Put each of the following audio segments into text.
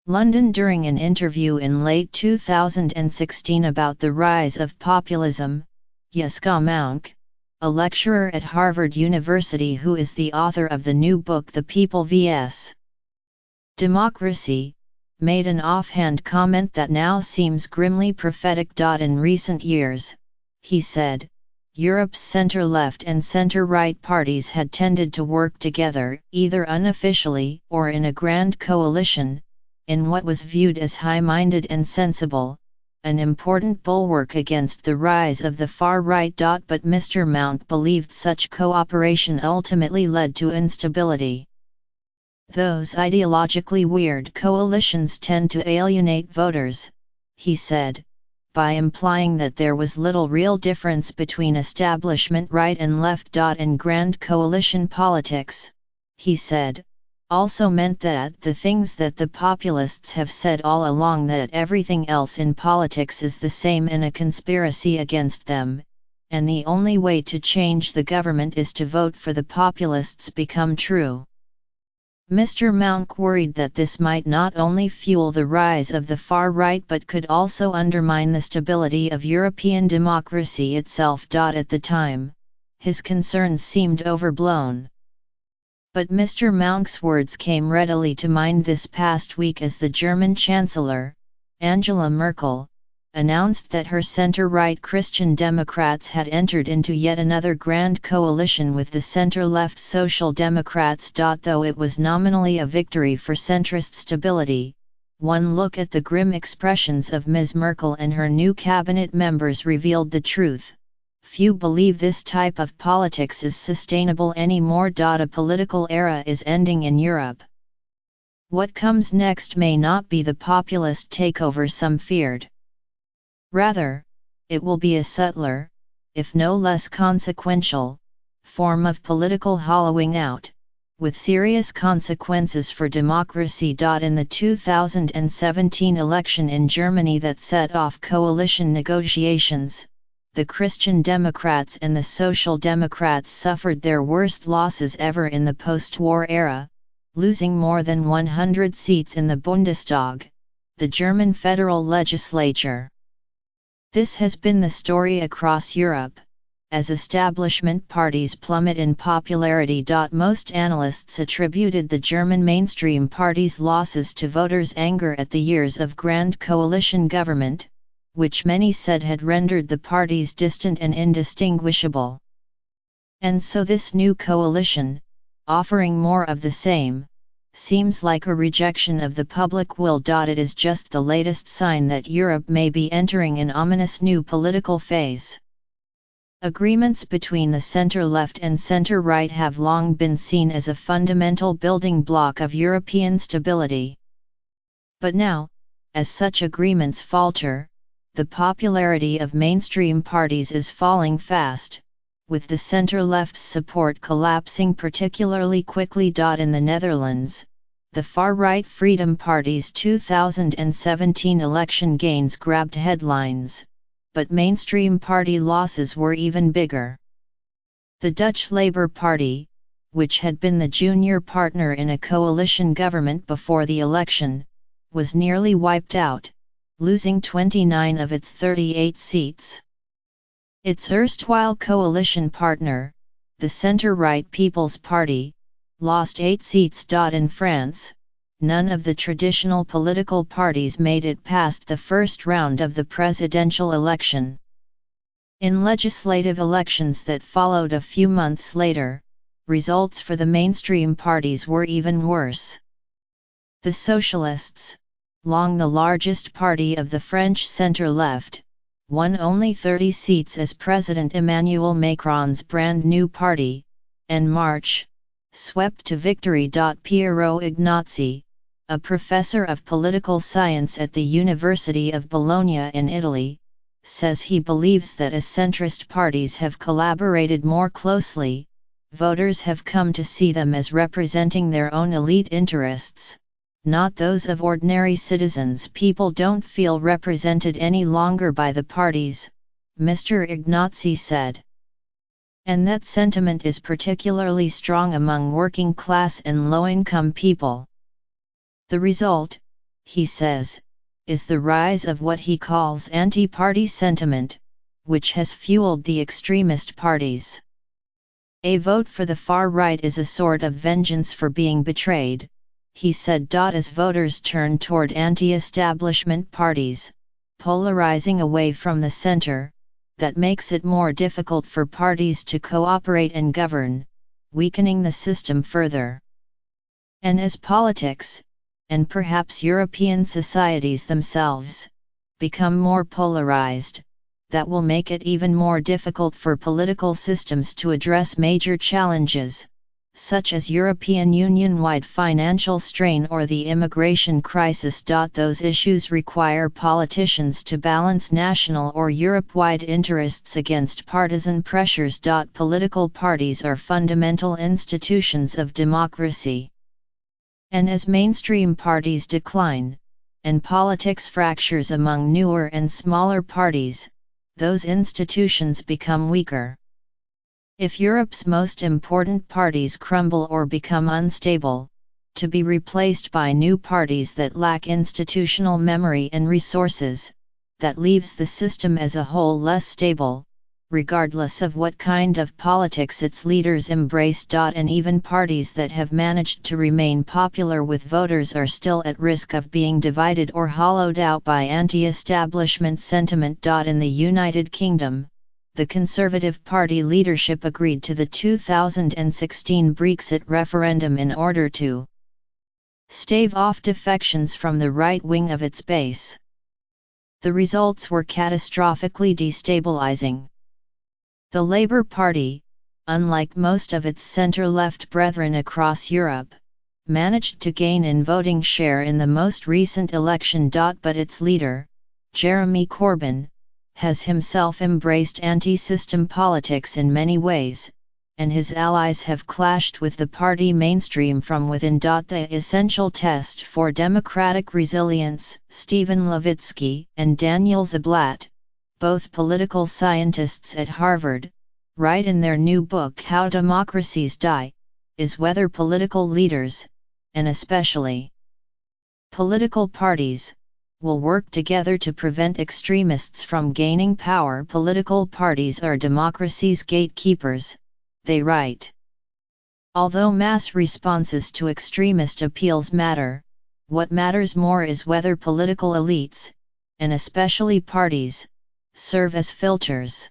London. During an interview in late 2016 about the rise of populism, Yaska Mounk, a lecturer at Harvard University who is the author of the new book The People vs. Democracy, made an offhand comment that now seems grimly prophetic. In recent years, he said, Europe's center-left and center-right parties had tended to work together, either unofficially or in a grand coalition, in what was viewed as high-minded and sensible, an important bulwark against the rise of the far right. But Mr. Mounk believed such cooperation ultimately led to instability. Those ideologically weird coalitions tend to alienate voters, he said, by implying that there was little real difference between establishment right and left. In grand coalition politics, he said, also meant that the things that the populists have said all along, that everything else in politics is the same and a conspiracy against them, and the only way to change the government is to vote for the populists, become true. Mr. Mounk worried that this might not only fuel the rise of the far right but could also undermine the stability of European democracy itself. At the time, his concerns seemed overblown. But Mr. Mounk's words came readily to mind this past week as the German Chancellor, Angela Merkel, announced that her center-right Christian Democrats had entered into yet another grand coalition with the center-left Social Democrats. Though it was nominally a victory for centrist stability, one look at the grim expressions of Ms. Merkel and her new cabinet members revealed the truth. Few believe this type of politics is sustainable anymore. A political era is ending in Europe. What comes next may not be the populist takeover some feared. Rather, it will be a subtler, if no less consequential, form of political hollowing out, with serious consequences for democracy. In the 2017 election in Germany that set off coalition negotiations, the Christian Democrats and the Social Democrats suffered their worst losses ever in the post-war era, losing more than 100 seats in the Bundestag, the German federal legislature. This has been the story across Europe, as establishment parties plummet in popularity. Most analysts attributed the German mainstream party's losses to voters' anger at the years of grand coalition government, which many said had rendered the parties distant and indistinguishable. And so this new coalition, offering more of the same, seems like a rejection of the public will. It is just the latest sign that Europe may be entering an ominous new political phase. Agreements between the center-left and center-right have long been seen as a fundamental building block of European stability. But now, as such agreements falter, the popularity of mainstream parties is falling fast, with the center-left's support collapsing particularly quickly. In the Netherlands, the far-right Freedom Party's 2017 election gains grabbed headlines, but mainstream party losses were even bigger. The Dutch Labour Party, which had been the junior partner in a coalition government before the election, was nearly wiped out, losing 29 of its 38 seats. Its erstwhile coalition partner, the centre-right People's Party, lost 8 seats. In France, none of the traditional political parties made it past the first round of the presidential election. In legislative elections that followed a few months later, results for the mainstream parties were even worse. The Socialists, long the largest party of the French centre-left, won only 30 seats as President Emmanuel Macron's brand new party, En Marche, swept to victory. Piero Ignazzi, a professor of political science at the University of Bologna in Italy, says he believes that as centrist parties have collaborated more closely, voters have come to see them as representing their own elite interests, not those of ordinary citizens. People don't feel represented any longer by the parties, Mr. Ignazzi said. And that sentiment is particularly strong among working class and low-income people. The result, he says, is the rise of what he calls anti-party sentiment, which has fueled the extremist parties. A vote for the far right is a sort of vengeance for being betrayed, he said. As voters turn toward anti-establishment parties, polarizing away from the center, that makes it more difficult for parties to cooperate and govern, weakening the system further. And as politics, and perhaps European societies themselves, become more polarized, that will make it even more difficult for political systems to address major challenges, such as European Union-wide financial strain or the immigration crisis. Those issues require politicians to balance national or Europe-wide interests against partisan pressures. Political parties are fundamental institutions of democracy. And as mainstream parties decline, and politics fractures among newer and smaller parties, those institutions become weaker. If Europe's most important parties crumble or become unstable, to be replaced by new parties that lack institutional memory and resources, that leaves the system as a whole less stable, regardless of what kind of politics its leaders embrace. And even parties that have managed to remain popular with voters are still at risk of being divided or hollowed out by anti-establishment sentiment. In the United Kingdom, the Conservative Party leadership agreed to the 2016 Brexit referendum in order to stave off defections from the right wing of its base. The results were catastrophically destabilizing. The Labour Party, unlike most of its centre-left brethren across Europe, managed to gain in voting share in the most recent election. But its leader, Jeremy Corbyn, has himself embraced anti-system politics in many ways, and his allies have clashed with the party mainstream from within. The essential test for democratic resilience, Stephen Levitsky and Daniel Ziblatt, both political scientists at Harvard, write in their new book How Democracies Die, is whether political leaders, and especially political parties, will work together to prevent extremists from gaining power. Political parties are democracy's gatekeepers, they write. Although mass responses to extremist appeals matter, what matters more is whether political elites, and especially parties, serve as filters.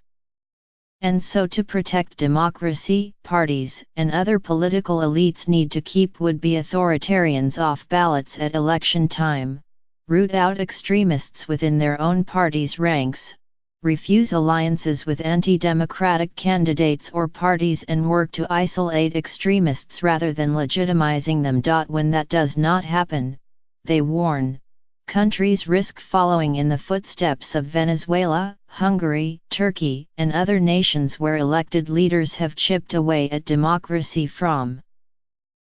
And so to protect democracy, parties and other political elites need to keep would-be authoritarians off ballots at election time, root out extremists within their own party's ranks, refuse alliances with anti-democratic candidates or parties, and work to isolate extremists rather than legitimizing them. When that does not happen, they warn, countries risk following in the footsteps of Venezuela, Hungary, Turkey, and other nations where elected leaders have chipped away at democracy from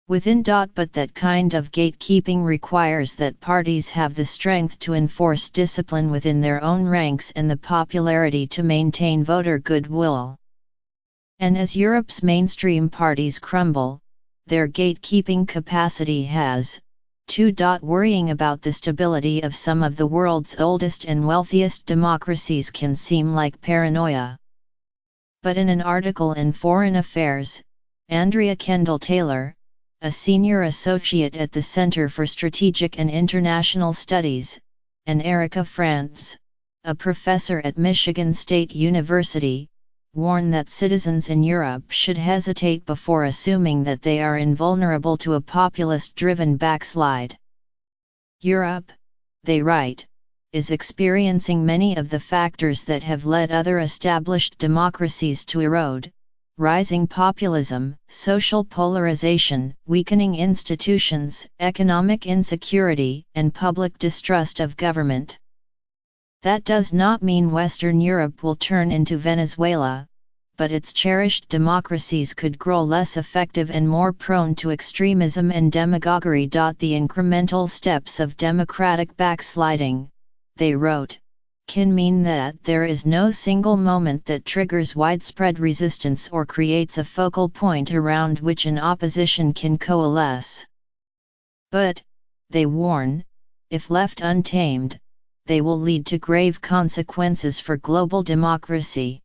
within. But that kind of gatekeeping requires that parties have the strength to enforce discipline within their own ranks and the popularity to maintain voter goodwill. And as Europe's mainstream parties crumble, their gatekeeping capacity has, too. Worrying about the stability of some of the world's oldest and wealthiest democracies can seem like paranoia. But in an article in Foreign Affairs, Andrea Kendall-Taylor, a senior associate at the Center for Strategic and International Studies, and Erica Frantz, a professor at Michigan State University, warn that citizens in Europe should hesitate before assuming that they are invulnerable to a populist-driven backslide. Europe, they write, is experiencing many of the factors that have led other established democracies to erode: rising populism, social polarization, weakening institutions, economic insecurity, and public distrust of government. That does not mean Western Europe will turn into Venezuela, but its cherished democracies could grow less effective and more prone to extremism and demagoguery. The incremental steps of democratic backsliding, they wrote, can mean that there is no single moment that triggers widespread resistance or creates a focal point around which an opposition can coalesce. But, they warn, if left untamed, they will lead to grave consequences for global democracy.